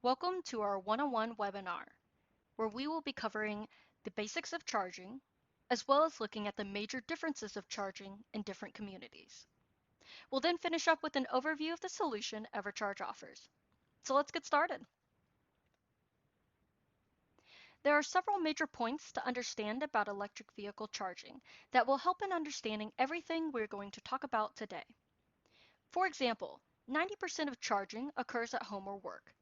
Welcome to our one-on-one webinar, where we will be covering the basics of charging, as well as looking at the major differences of charging in different communities. We'll then finish up with an overview of the solution EverCharge offers. So let's get started. There are several major points to understand about electric vehicle charging that will help in understanding everything we're going to talk about today. For example, 90% of charging occurs at home or work.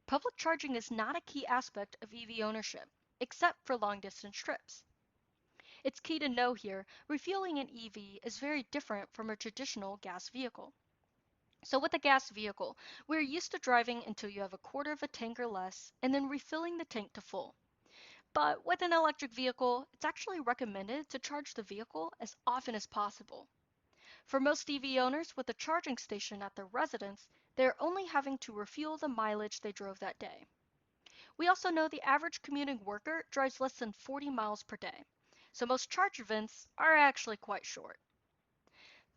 Public charging is not a key aspect of EV ownership, except for long-distance trips. It's key to know here, refueling an EV is very different from a traditional gas vehicle. So with a gas vehicle, we're used to driving until you have a quarter of a tank or less, and then refilling the tank to full. But with an electric vehicle, it's actually recommended to charge the vehicle as often as possible. For most EV owners with a charging station at their residence, they're only having to refuel the mileage they drove that day. We also know the average commuting worker drives less than 40 miles per day, so most charge events are actually quite short.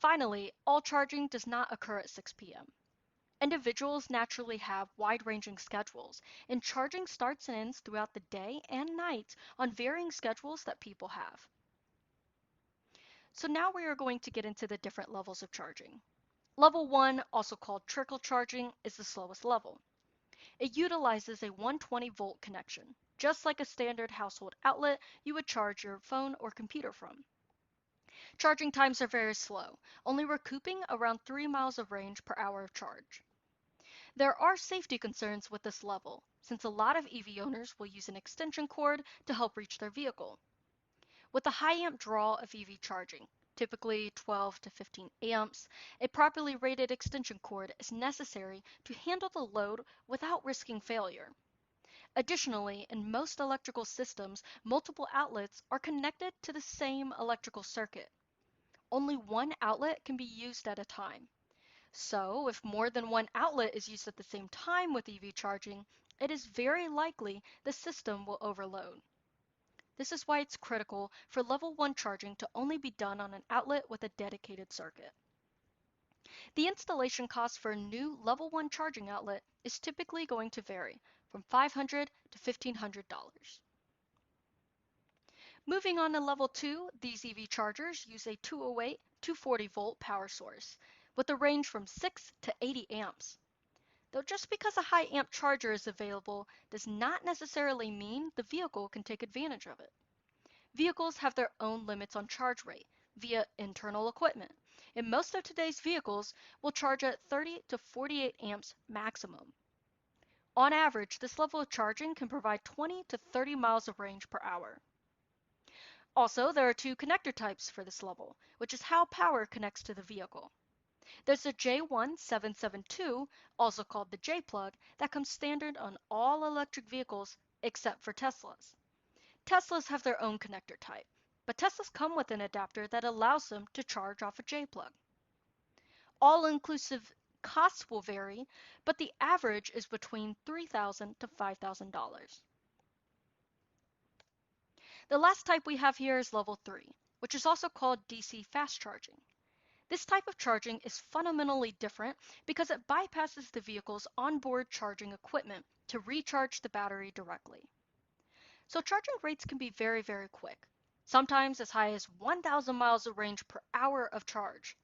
Finally, all charging does not occur at 6 p.m. Individuals naturally have wide-ranging schedules, and charging starts and ends throughout the day and night on varying schedules that people have. So now we are going to get into the different levels of charging. Level 1, also called trickle charging, is the slowest level. It utilizes a 120-volt connection, just like a standard household outlet you would charge your phone or computer from. Charging times are very slow, only recouping around 3 miles of range per hour of charge. There are safety concerns with this level, since a lot of EV owners will use an extension cord to help reach their vehicle. With the high amp draw of EV charging, typically 12 to 15 amps, a properly rated extension cord is necessary to handle the load without risking failure. Additionally, in most electrical systems, multiple outlets are connected to the same electrical circuit. Only one outlet can be used at a time. So, if more than one outlet is used at the same time with EV charging, it is very likely the system will overload. This is why it's critical for level 1 charging to only be done on an outlet with a dedicated circuit. The installation cost for a new level 1 charging outlet is typically going to vary from $500 to $1,500. Moving on to level 2, these EV chargers use a 208 240 volt power source with a range from 6 to 80 amps. Though just because a high amp charger is available does not necessarily mean the vehicle can take advantage of it. Vehicles have their own limits on charge rate via internal equipment, and most of today's vehicles will charge at 30 to 48 amps maximum. On average, this level of charging can provide 20 to 30 miles of range per hour. Also, there are two connector types for this level, which is how power connects to the vehicle. There's a J1772, also called the J-plug, that comes standard on all electric vehicles except for Teslas. Teslas have their own connector type, but Teslas come with an adapter that allows them to charge off a J-plug. All-inclusive costs will vary, but the average is between $3,000 to $5,000. The last type we have here is level 3, which is also called DC fast charging. This type of charging is fundamentally different because it bypasses the vehicle's onboard charging equipment to recharge the battery directly. So charging rates can be very, very quick, sometimes as high as 1,000 miles of range per hour of charge.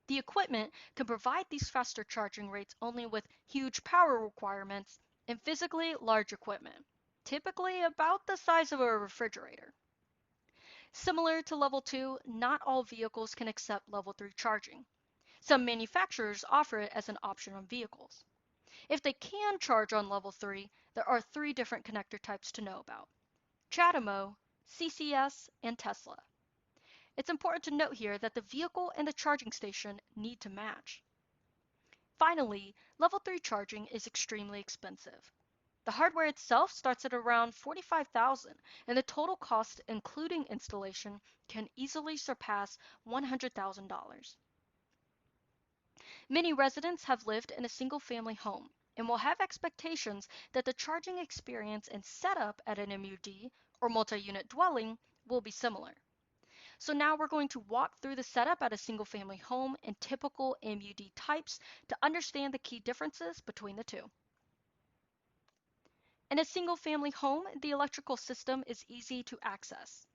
The equipment can provide these faster charging rates only with huge power requirements and physically large equipment, typically about the size of a refrigerator. Similar to level 2, not all vehicles can accept level 3 charging. Some manufacturers offer it as an option on vehicles. If they can charge on level 3, there are 3 different connector types to know about: CHAdeMO, CCS, and Tesla. It's important to note here that the vehicle and the charging station need to match. Finally, level 3 charging is extremely expensive. The hardware itself starts at around $45,000, and the total cost, including installation, can easily surpass $100,000. Many residents have lived in a single-family home and will have expectations that the charging experience and setup at an MUD or multi-unit dwelling will be similar. So now we're going to walk through the setup at a single-family home and typical MUD types to understand the key differences between the two. In a single-family home, the electrical system is easy to access.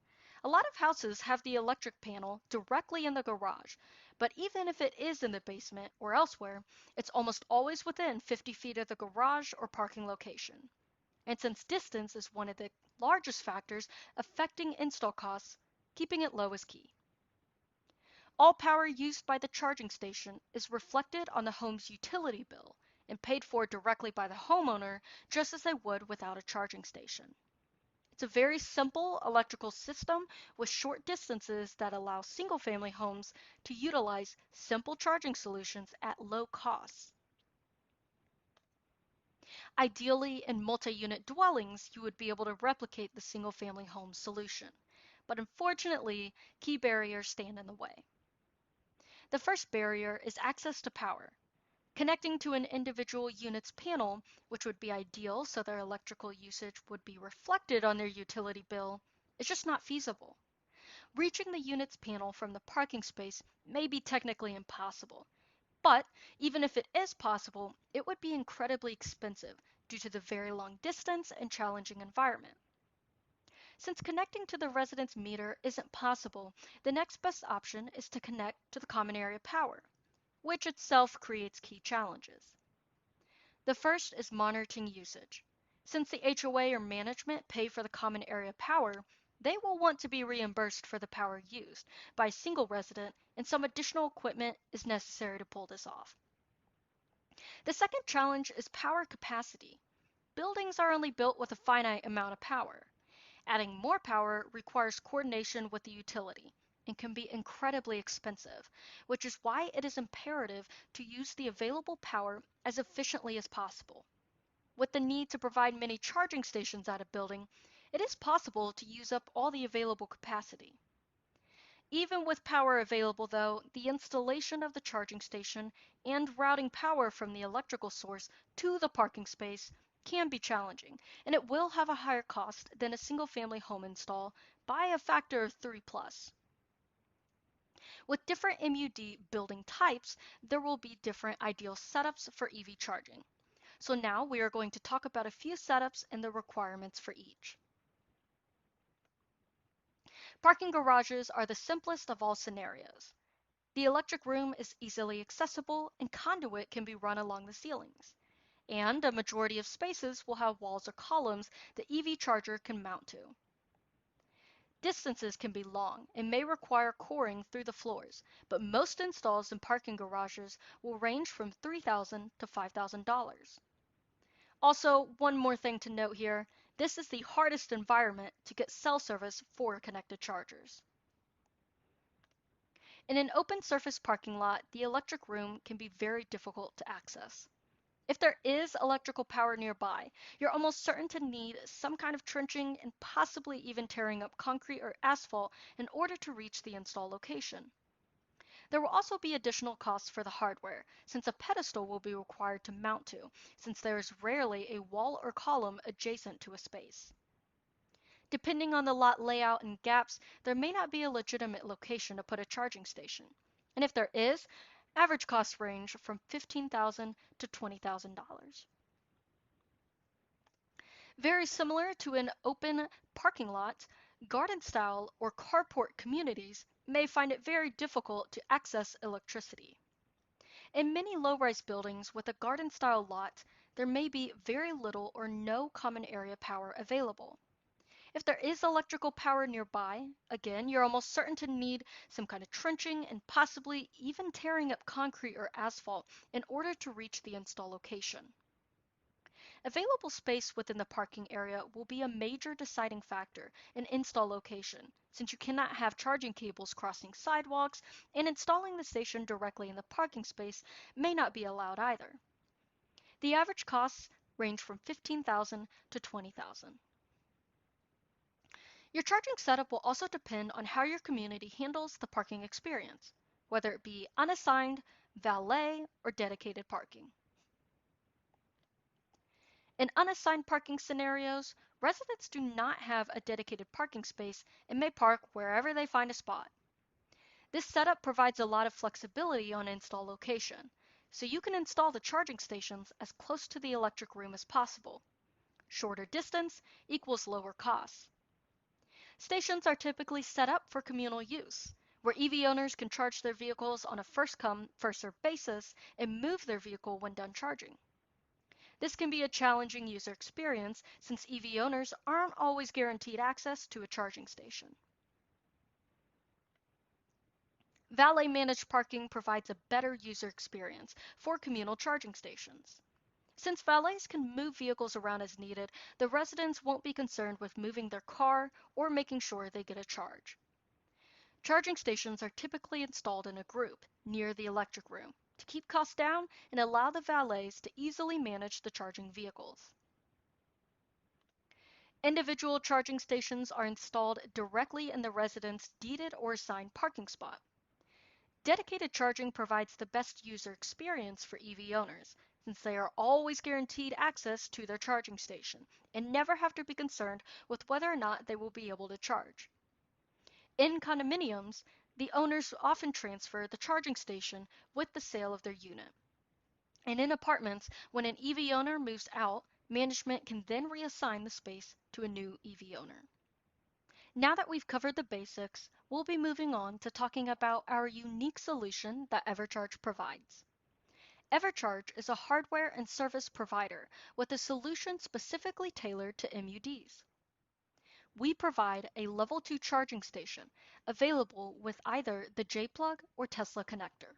A lot of houses have the electric panel directly in the garage, but even if it is in the basement or elsewhere, it's almost always within 50 feet of the garage or parking location. And since distance is one of the largest factors affecting install costs, keeping it low is key. All power used by the charging station is reflected on the home's utility bill and paid for directly by the homeowner, just as they would without a charging station. It's a very simple electrical system with short distances that allow single-family homes to utilize simple charging solutions at low costs. Ideally, in multi-unit dwellings, you would be able to replicate the single-family home solution. But unfortunately, key barriers stand in the way. The first barrier is access to power. Connecting to an individual unit's panel, which would be ideal so their electrical usage would be reflected on their utility bill, is just not feasible. Reaching the unit's panel from the parking space may be technically impossible, but even if it is possible, it would be incredibly expensive due to the very long distance and challenging environment. Since connecting to the resident's meter isn't possible, the next best option is to connect to the common area power, which itself creates key challenges. The first is monitoring usage. Since the HOA or management pay for the common area power, they will want to be reimbursed for the power used by a single resident, and some additional equipment is necessary to pull this off. The second challenge is power capacity. Buildings are only built with a finite amount of power. Adding more power requires coordination with the utility and can be incredibly expensive, which is why it is imperative to use the available power as efficiently as possible. With the need to provide many charging stations at a building, it is possible to use up all the available capacity. Even with power available though, the installation of the charging station and routing power from the electrical source to the parking space can be challenging, and it will have a higher cost than a single-family home install by a factor of 3 plus. With different MUD building types, there will be different ideal setups for EV charging. So now we are going to talk about a few setups and the requirements for each. Parking garages are the simplest of all scenarios. The electric room is easily accessible and conduit can be run along the ceilings. And a majority of spaces will have walls or columns the EV charger can mount to. Distances can be long and may require coring through the floors, but most installs in parking garages will range from $3,000 to $5,000. Also, one more thing to note here, this is the hardest environment to get cell service for connected chargers. In an open surface parking lot, the electric room can be very difficult to access. If there is electrical power nearby, you're almost certain to need some kind of trenching and possibly even tearing up concrete or asphalt in order to reach the install location. There will also be additional costs for the hardware, since a pedestal will be required to mount to, since there is rarely a wall or column adjacent to a space. Depending on the lot layout and gaps, there may not be a legitimate location to put a charging station. And if there is, average costs range from $15,000 to $20,000. Very similar to an open parking lot, garden-style or carport communities may find it very difficult to access electricity. In many low-rise buildings with a garden-style lot, there may be very little or no common area power available. If there is electrical power nearby, again, you're almost certain to need some kind of trenching and possibly even tearing up concrete or asphalt in order to reach the install location. Available space within the parking area will be a major deciding factor in install location, since you cannot have charging cables crossing sidewalks, and installing the station directly in the parking space may not be allowed either. The average costs range from $15,000 to $20,000. Your charging setup will also depend on how your community handles the parking experience, whether it be unassigned, valet, or dedicated parking. In unassigned parking scenarios, residents do not have a dedicated parking space and may park wherever they find a spot. This setup provides a lot of flexibility on install location, so you can install the charging stations as close to the electric room as possible. Shorter distance equals lower costs. Stations are typically set up for communal use, where EV owners can charge their vehicles on a first-come, first-served basis and move their vehicle when done charging. This can be a challenging user experience since EV owners aren't always guaranteed access to a charging station. Valet managed parking provides a better user experience for communal charging stations. Since valets can move vehicles around as needed, the residents won't be concerned with moving their car or making sure they get a charge. Charging stations are typically installed in a group near the electric room to keep costs down and allow the valets to easily manage the charging vehicles. Individual charging stations are installed directly in the resident's deeded or assigned parking spot. Dedicated charging provides the best user experience for EV owners, since they are always guaranteed access to their charging station and never have to be concerned with whether or not they will be able to charge. In condominiums, the owners often transfer the charging station with the sale of their unit. And in apartments, when an EV owner moves out, management can then reassign the space to a new EV owner. Now that we've covered the basics, we'll be moving on to talking about our unique solution that EverCharge provides. EverCharge is a hardware and service provider with a solution specifically tailored to MUDs. We provide a Level 2 charging station available with either the J-Plug or Tesla connector.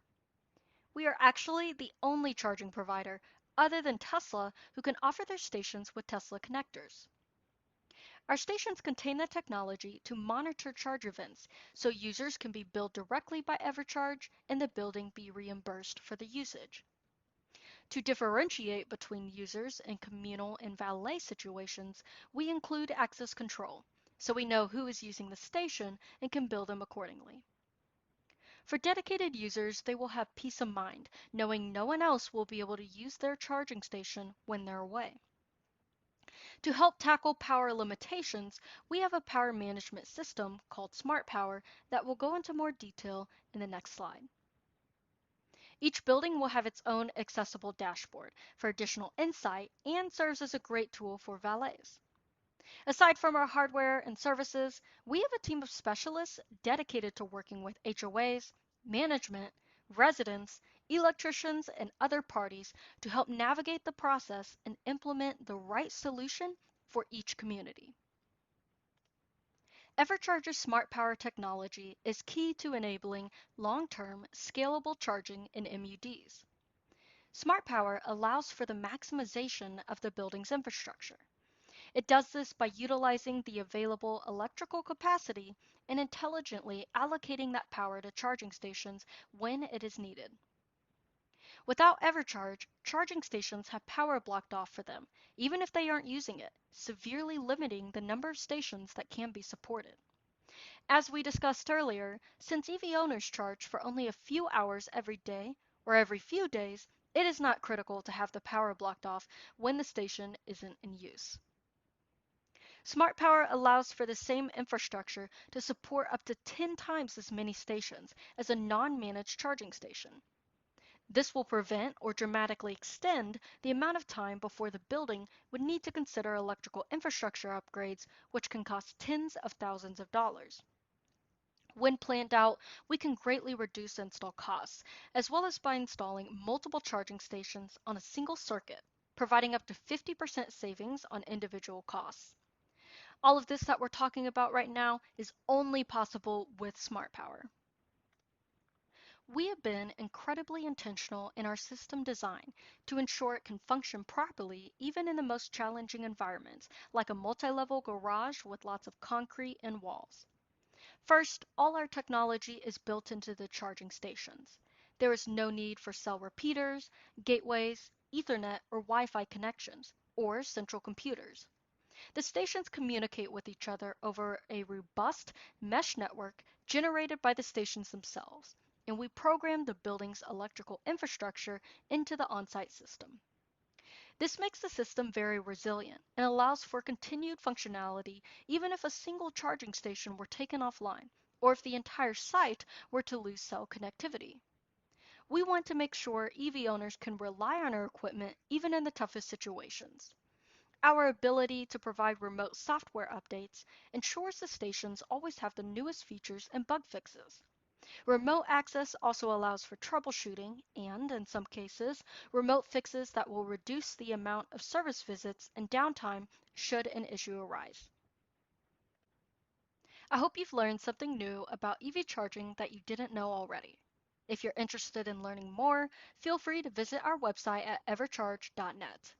We are actually the only charging provider other than Tesla who can offer their stations with Tesla connectors. Our stations contain the technology to monitor charge events so users can be billed directly by EverCharge and the building be reimbursed for the usage. To differentiate between users in communal and valet situations, we include access control, so we know who is using the station and can bill them accordingly. For dedicated users, they will have peace of mind, knowing no one else will be able to use their charging station when they're away. To help tackle power limitations, we have a power management system called SmartPower that will go into more detail in the next slide. Each building will have its own accessible dashboard for additional insight and serves as a great tool for valets. Aside from our hardware and services, we have a team of specialists dedicated to working with HOAs, management, residents, electricians, and other parties to help navigate the process and implement the right solution for each community. EverCharge's Smart Power technology is key to enabling long-term, scalable charging in MUDs. Smart Power allows for the maximization of the building's infrastructure. It does this by utilizing the available electrical capacity and intelligently allocating that power to charging stations when it is needed. Without EverCharge, charging stations have power blocked off for them, even if they aren't using it, severely limiting the number of stations that can be supported. As we discussed earlier, since EV owners charge for only a few hours every day or every few days, it is not critical to have the power blocked off when the station isn't in use. Smart Power allows for the same infrastructure to support up to 10 times as many stations as a non-managed charging station. This will prevent or dramatically extend the amount of time before the building would need to consider electrical infrastructure upgrades, which can cost tens of thousands of dollars. When planned out, we can greatly reduce install costs, as well as by installing multiple charging stations on a single circuit, providing up to 50% savings on individual costs. All of this that we're talking about right now is only possible with Smart Power. We have been incredibly intentional in our system design to ensure it can function properly even in the most challenging environments, like a multi-level garage with lots of concrete and walls. First, all our technology is built into the charging stations. There is no need for cell repeaters, gateways, Ethernet, or Wi-Fi connections, or central computers. The stations communicate with each other over a robust mesh network generated by the stations themselves, and we program the building's electrical infrastructure into the on-site system. This makes the system very resilient and allows for continued functionality even if a single charging station were taken offline or if the entire site were to lose cell connectivity. We want to make sure EV owners can rely on our equipment even in the toughest situations. Our ability to provide remote software updates ensures the stations always have the newest features and bug fixes. Remote access also allows for troubleshooting and, in some cases, remote fixes that will reduce the amount of service visits and downtime should an issue arise. I hope you've learned something new about EV charging that you didn't know already. If you're interested in learning more, feel free to visit our website at evercharge.net.